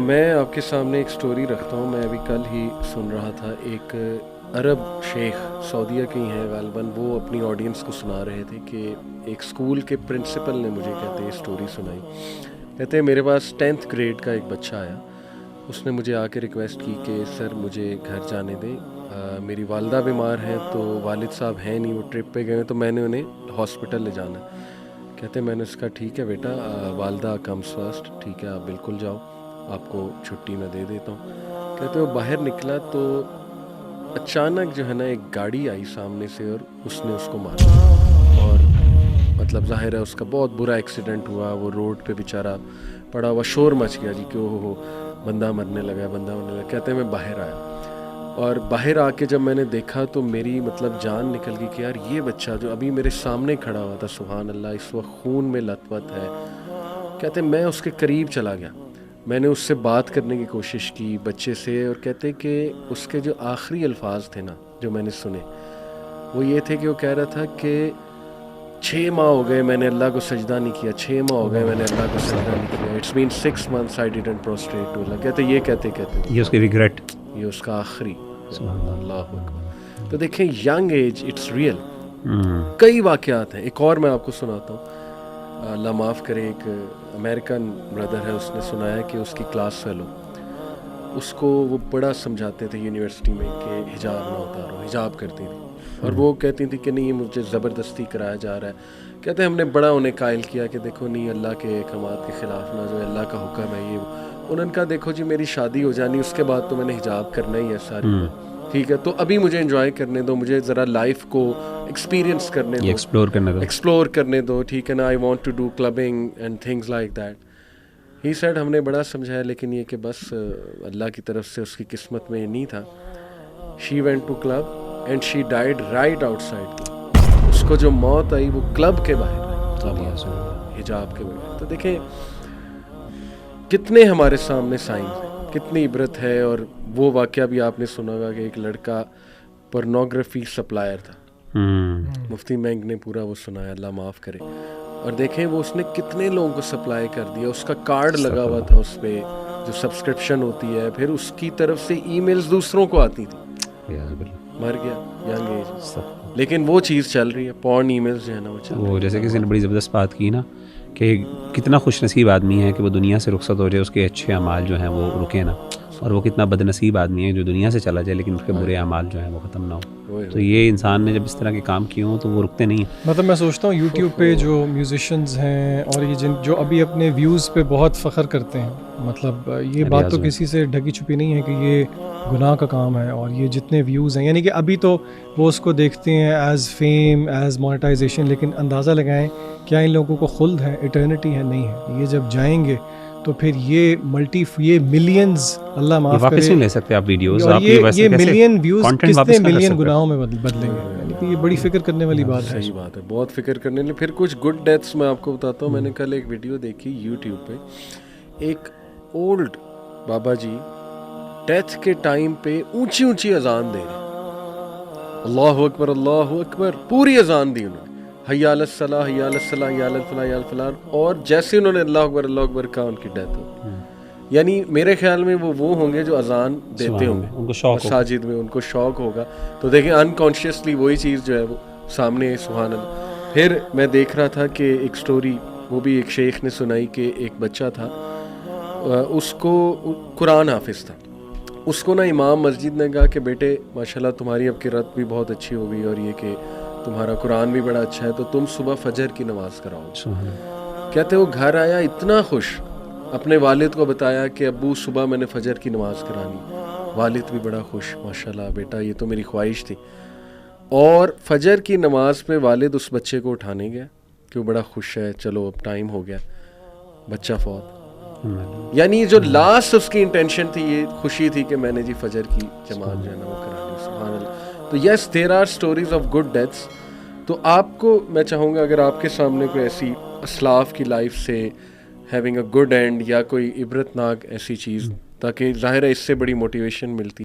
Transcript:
میں آپ کے سامنے ایک سٹوری رکھتا ہوں. میں ابھی کل ہی سن رہا تھا, ایک عرب شیخ سعودیہ کے ہی ہیں غالباً, وہ اپنی آڈینس کو سنا رہے تھے کہ ایک اسکول کے پرنسپل نے مجھے کہتے ہیں اسٹوری سنائی. کہتے ہیں میرے پاس 10th گریڈ کا ایک بچہ آیا, اس نے مجھے آ کے ریکویسٹ کی کہ سر مجھے گھر جانے دیں, میری والدہ بیمار ہیں تو والد صاحب ہیں نہیں, وہ ٹرپ پہ گئے ہیں, تو میں نے انہیں ہاسپٹل لے جانا ہے. کہتے ہیں میں نے اس کا ٹھیک ہے بیٹا, والدہ کمس فرسٹ, ٹھیک ہے آپ بالکل جاؤ, آپ کو چھٹی میں دے دیتا ہوں. کہتے وہ باہر نکلا تو اچانک جو ہے نا ایک گاڑی آئی سامنے سے اور اس نے اس کو مارا, اور مطلب ظاہر ہے اس کا بہت برا ایکسیڈنٹ ہوا, وہ روڈ پہ بیچارہ پڑا ہوا, شور مچ گیا جی کہ وہ بندہ مرنے لگا, بندہ مرنے لگا. کہتے ہیں میں باہر آیا, اور باہر آ کے جب میں نے دیکھا تو میری مطلب جان نکل گئی کہ یار یہ بچہ جو ابھی میرے سامنے کھڑا ہوا تھا, سبحان اللہ, اس وقت خون میں لت پت ہے. کہتے ہیں میں اس کے قریب چلا گیا, میں نے اس سے بات کرنے کی کوشش کی بچے سے, اور کہتے کہ اس کے جو آخری الفاظ تھے نا جو میں نے سنے وہ یہ تھے کہ وہ کہہ رہا تھا کہ 6 ماہ ہو گئے میں نے اللہ کو سجدہ نہیں کیا, 6 ماہ ہو گئے میں نے اللہ کو سجدہ نہیں کیا, it's been 6 months I didn't prostrate to Allah. کہتے یہ کہتے یہ اس کی ریگریٹ, یہ اس کا آخری. اللہ اکبر. تو دیکھیں ینگ ایج اٹس ریئل. کئی واقعات ہیں. ایک اور میں آپ کو سناتا ہوں, اللہ معاف کرے, ایک امریکن بردر ہے, اس نے سنایا کہ اس کی کلاس فیلو, اس کو وہ بڑا سمجھاتے تھے یونیورسٹی میں کہ حجاب نہ اتارو, حجاب کرتی تھی, اور وہ کہتی تھی کہ نہیں مجھے زبردستی کرایا جا رہا ہے. کہتے ہیں ہم نے بڑا انہیں قائل کیا کہ دیکھو نہیں اللہ کے احکامات کے خلاف نہ, جو اللہ کا حکم ہے یہ. انہوں نے کہا دیکھو جی میری شادی ہو جانی, اس کے بعد تو میں نے حجاب کرنا ہی ہے ساری, ٹھیک ہے, تو ابھی مجھے انجوائے کرنے دو, مجھے ذرا لائف کو ایکسپیرینس کرنے دو, ایکسپلور کرنے دو, ٹھیک ہے نا. I want to do clubbing and things like that. He said ہم نے بڑا سمجھایا, لیکن یہ کہ بس اللہ کی طرف سے اس کی قسمت میں یہ نہیں تھا. She went to club and she died right outside. اس کو جو موت آئی وہ کلب کے باہر آئی, حجاب کے بغیر. تو دیکھیں کتنے ہمارے سامنے سائنس ہیں, کتنی عبرت ہے. اور وہ واقعہ بھی آپ نے سنا ہوگا کہ ایک لڑکا پورنوگرافی سپلائر تھا, مفتی مینگ نے پورا وہ سنایا, اللہ معاف کرے. اور دیکھیں وہ اس نے کتنے لوگوں کو سپلائی کر دیا, اس کا کارڈ لگا ہوا تھا اس پہ جو سبسکرپشن ہوتی ہے, پھر اس کی طرف سے ای میلز دوسروں کو آتی تھی, مر گیا ینگ ایج. لیکن وہ چیز چل رہی ہے, پورن ای میلز جو ہے نا وہ چل رہی ہے. وہ جیسے کسی نے بڑی زبردست بات کی نا کہ کتنا خوش نصیب آدمی ہے کہ وہ دنیا سے رخصت ہو جائے, اس کے اچھے اعمال جو ہیں وہ رکے نا, اور وہ کتنا بد نصیب آدمی ہے جو دنیا سے چلا جائے لیکن اس کے برے اعمال جو ہیں وہ ختم نہ ہو. تو یہ انسان نے جب اس طرح کے کام کیے ہوں تو وہ رکتے نہیں ہیں. مطلب میں سوچتا ہوں یوٹیوب پہ جو میوزیشنز ہیں اور یہ جو ابھی اپنے ویوز پہ بہت فخر کرتے ہیں, مطلب یہ بات تو کسی سے ڈھکی چھپی نہیں ہے کہ یہ گناہ کا کام ہے. اور یہ جتنے ویوز ہیں, یعنی کہ ابھی تو وہ اس کو دیکھتے ہیں ایز فیم, ایز مونیٹائزیشن, لیکن اندازہ لگائیں کیا ان لوگوں کو خلد ہے, ایٹرنٹی ہے؟ نہیں ہے. یہ جب جائیں گے تو پھر یہ یہ ملینز, اللہ معاف کرے, واپس نہیں لے سکتے آپ ویڈیوز, اور یہ ملین ویوز کتنے ملین گناہوں میں بدلیں گے. یعنی کہ یہ بڑی فکر کرنے والی بات ہے. صحیح بات ہے, بہت فکر کرنے والی. پھر کچھ گڈ ڈیتھس میں آپ کو بتاتا ہوں. میں نے کل ایک ویڈیو دیکھی یوٹیوب پہ, ایک اولڈ بابا جی ڈیتھ کے ٹائم پہ اونچی اونچی اذان دے رہے, اللہ اکبر اللہ اکبر, پوری اذان دی انہوں نے, حی علی الصلاۃ حی علی الصلاۃ حی علی الفلاح حی علی الفلاح, اور جیسے انہوں نے اللہ اکبر کہا ان کی ڈیتھ ہو. یعنی میرے خیال میں وہ ہوں گے جو اذان دیتے ہوں گے مساجد میں, ان کو شوق ہوگا. تو دیکھیں انکانشیسلی وہی چیز جو ہے وہ سامنے, سبحان اللہ. پھر میں دیکھ رہا تھا کہ ایک سٹوری وہ بھی ایک شیخ نے سنائی کہ ایک بچہ تھا, اس کو قرآن حافظ تھا, اس کو نا امام مسجد نے کہا کہ بیٹے ماشاءاللہ تمہاری اب قرات بھی بہت اچھی ہو گئی, اور یہ کہ تمہارا قرآن بھی بڑا اچھا ہے, تو تم صبح فجر کی نماز کراؤ. کہتے وہ گھر آیا اتنا خوش, اپنے والد کو بتایا کہ ابو صبح میں نے فجر کی نماز کرانی. والد بھی بڑا خوش, ماشاءاللہ بیٹا یہ تو میری خواہش تھی. اور فجر کی نماز پہ والد اس بچے کو اٹھانے گیا کہ وہ بڑا خوش ہے, چلو اب ٹائم ہو گیا, بچہ فوت. یعنی جو لاسٹ اس کی انٹینشن تھی یہ خوشی تھی کہ میں نے جی فجر کی جماعت جو ہے نا وہ کرانی. سبحان اللہ. تو yes there are stories of good deaths. تو آپ کو میں چاہوں گا اگر آپ کے سامنے کوئی ایسی اسلاف کی لائف سے ہیونگ اے گڈ اینڈ یا کوئی عبرت ناک ایسی چیز, تاکہ ظاہر ہے اس سے بڑی موٹیویشن ملتی